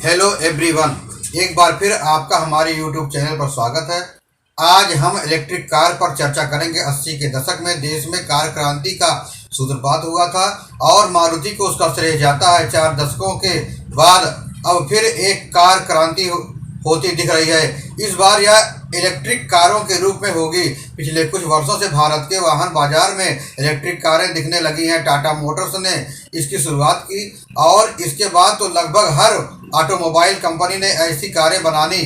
Hello everyone, एक बार फिर आपका हमारे यूट्यूब चैनल पर स्वागत है। आज हम इलेक्ट्रिक कार पर चर्चा करेंगे। 80 के दशक में देश में कार क्रांति का सूत्रपात हुआ था और मारुति को उसका श्रेय जाता है। 4 दशकों के बाद अब फिर एक कार क्रांति होती दिख रही है। इस बार यह इलेक्ट्रिक कारों के रूप में होगी। पिछले कुछ वर्षों से भारत के वाहन बाजार में इलेक्ट्रिक कारें दिखने लगी हैं। टाटा मोटर्स ने इसकी शुरुआत की और इसके बाद तो लगभग हर ऑटोमोबाइल कंपनी ने ऐसी कारें बनानी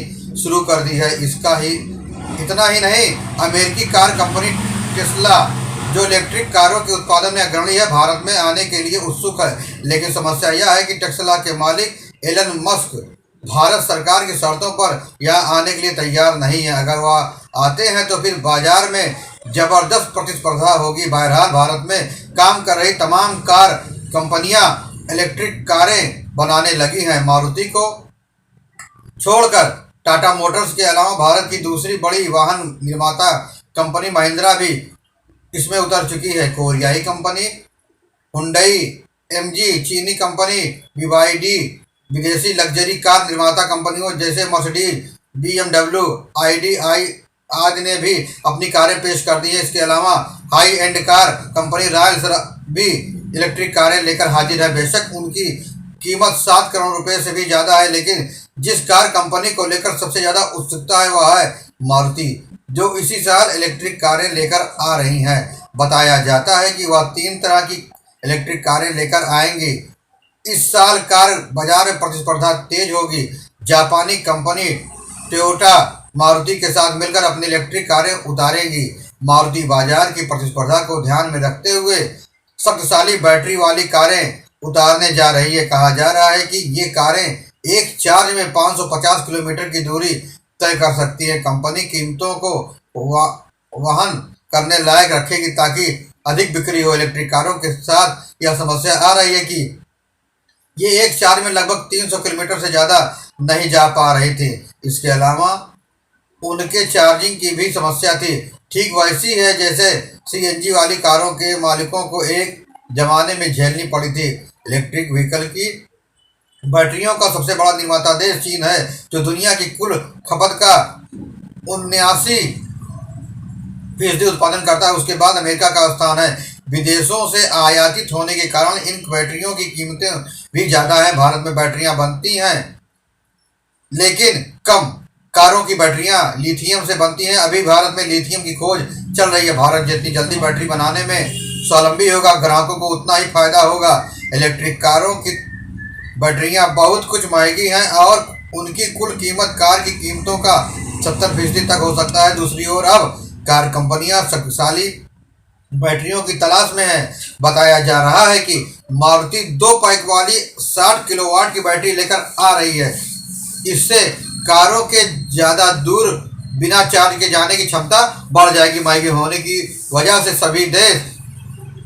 शुरू कर दी है। इतना ही नहीं, अमेरिकी कार कंपनी टेस्ला जो इलेक्ट्रिक कारों के उत्पादन में अग्रणी है, भारत में आने के लिए उत्सुक है। लेकिन समस्या यह है कि टेस्ला के मालिक एलन मस्क भारत सरकार की शर्तों पर यहाँ आने के लिए तैयार नहीं है। अगर वह आते हैं तो फिर बाजार में जबरदस्त प्रतिस्पर्धा होगी। बहरहाल भारत में काम कर रही तमाम कार कंपनियां इलेक्ट्रिक कारें बनाने लगी हैं। मारुति को छोड़कर टाटा मोटर्स के अलावा भारत की दूसरी बड़ी वाहन निर्माता कंपनी महिंद्रा भी इसमें उतर चुकी है। कोरियाई कंपनी हुंडई, एमजी चीनी कंपनी, बीवाईडी विदेशी लग्जरी कार निर्माता कंपनियों जैसे मर्सिडीज, बीएमडब्ल्यू, आईडीआई आदि ने भी अपनी कारें पेश कर दी हैं। इसके अलावा high and car company Royals भी इलेक्ट्रिक कारें लेकर हाजिर है। बेशक उनकी कीमत 7 करोड़ रुपए से भी ज़्यादा है, लेकिन जिस कार कंपनी को लेकर सबसे ज़्यादा उत्सुकता है वह है मारुति, जो इसी साल इलेक्ट्रिक कारें लेकर आ रही हैं। बताया जाता है कि वह 3 तरह की इलेक्ट्रिक कारें लेकर आएंगी। इस साल कार बाजार में प्रतिस्पर्धा तेज होगी। जापानी कंपनी टोयोटा मारुति के साथ मिलकर अपनी इलेक्ट्रिक कारें उतारेगी। मारुति बाजार की प्रतिस्पर्धा को ध्यान में रखते हुए शक्तिशाली बैटरी वाली कारें उतारने जा रही है। कहा जा रहा है कि ये कारें एक चार्ज में 550 किलोमीटर की दूरी तय कर सकती है। कंपनी कीमतों को वहन करने लायक रखेगी ताकि अधिक बिक्री हो। इलेक्ट्रिक कारों के साथ यह समस्या आ रही है कि ये एक चार्ज में लगभग 300 किलोमीटर से ज़्यादा नहीं जा पा रही थी। इसके अलावा उनके चार्जिंग की भी समस्या थी। ठीक वैसी है जैसे सीएनजी वाली कारों के मालिकों को एक जमाने में झेलनी पड़ी थी। इलेक्ट्रिक व्हीकल की बैटरियों का सबसे बड़ा निर्माता देश चीन है, जो दुनिया की कुल खपत का 79% उत्पादन करता है। उसके बाद अमेरिका का स्थान है। विदेशों से आयातित होने के कारण इन बैटरियों की कीमतें भी ज़्यादा हैं। भारत में बैटरियां बनती हैं लेकिन कम। कारों की बैटरियां लिथियम से बनती हैं। अभी भारत में लिथियम की खोज चल रही है। भारत जितनी जल्दी बैटरी बनाने में स्वावलंबी होगा, ग्राहकों को उतना ही फायदा होगा। इलेक्ट्रिक कारों की बैटरियां बहुत कुछ महंगी हैं और उनकी कुल कीमत कार की कीमतों का 70% तक हो सकता है। दूसरी ओर अब कार कंपनियां शक्तिशाली बैटरियों की तलाश में है। बताया जा रहा है कि मारुति 2 पैक वाली 60 किलोवाट की बैटरी लेकर आ रही है। इससे कारों के ज़्यादा दूर बिना चार्ज के जाने की क्षमता बढ़ जाएगी। महंगी होने की वजह से सभी देश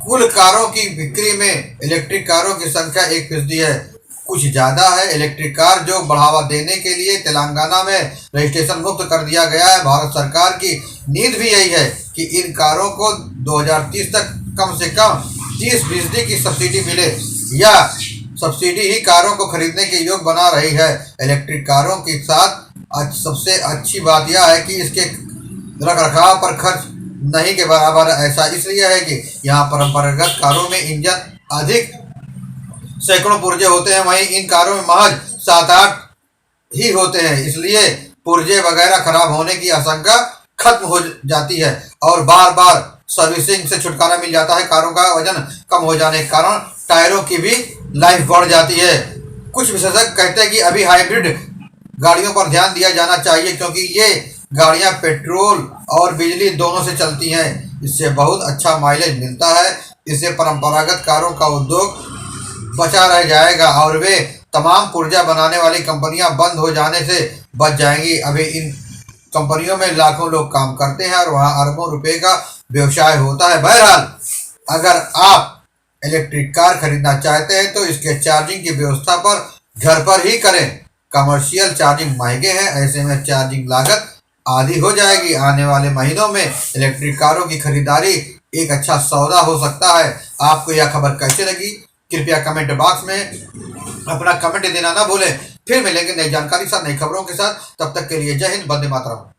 कुल कारों की बिक्री में इलेक्ट्रिक कारों की संख्या 1% है, कुछ ज़्यादा है। इलेक्ट्रिक कार जो बढ़ावा देने के लिए तेलंगाना में रजिस्ट्रेशन मुक्त कर दिया गया है। भारत सरकार की नीति भी यही है कि इन कारों को 2030 तक कम से कम 30% की सब्सिडी मिले। या सब्सिडी ही कारों को खरीदने के योग्य बना रही है। इलेक्ट्रिक कारों के साथ सबसे अच्छी बात यह है कि इसके रखरखाव पर खर्च नहीं के बराबर है। ऐसा इसलिए है कि यहाँ परंपरागत कारों में इंजन अधिक सैकड़ों पुर्जे होते हैं, वहीं इन कारों में महज 7-8 ही होते हैं। इसलिए पुर्जे वगैरह खराब होने की आशंका खत्म हो जाती है और बार बार सर्विसिंग से छुटकारा मिल जाता है। कारों का वजन कम हो जाने के कारण टायरों की भी लाइफ बढ़ जाती है। कुछ विशेषज्ञ कहते हैं कि अभी हाइब्रिड गाड़ियों पर ध्यान दिया जाना चाहिए, क्योंकि ये गाड़ियां पेट्रोल और बिजली दोनों से चलती हैं। इससे बहुत अच्छा माइलेज मिलता है। इससे परंपरागत कारों का उद्योग बचा रह जाएगा और वे तमाम पुर्जा बनाने वाली कंपनियां बंद हो जाने से बच जाएंगी। अभी इन कंपनियों में लाखों लोग काम करते हैं और वहां अरबों रुपए का व्यवसाय होता है। बहरहाल, अगर आप इलेक्ट्रिक कार खरीदना चाहते हैं तो इसके चार्जिंग की व्यवस्था पर घर पर ही करें। कमर्शियल चार्जिंग महंगे हैं, ऐसे में चार्जिंग लागत आधी हो जाएगी। आने वाले महीनों में इलेक्ट्रिक कारों की खरीदारी एक अच्छा सौदा हो सकता है। आपको यह खबर कैसे लगी? कृपया कमेंट बॉक्स में अपना कमेंट देना ना भूलें। फिर मिलेंगे नई जानकारी के साथ, नई खबरों के साथ। तब तक के लिए जय हिंद, वंदे मातरम।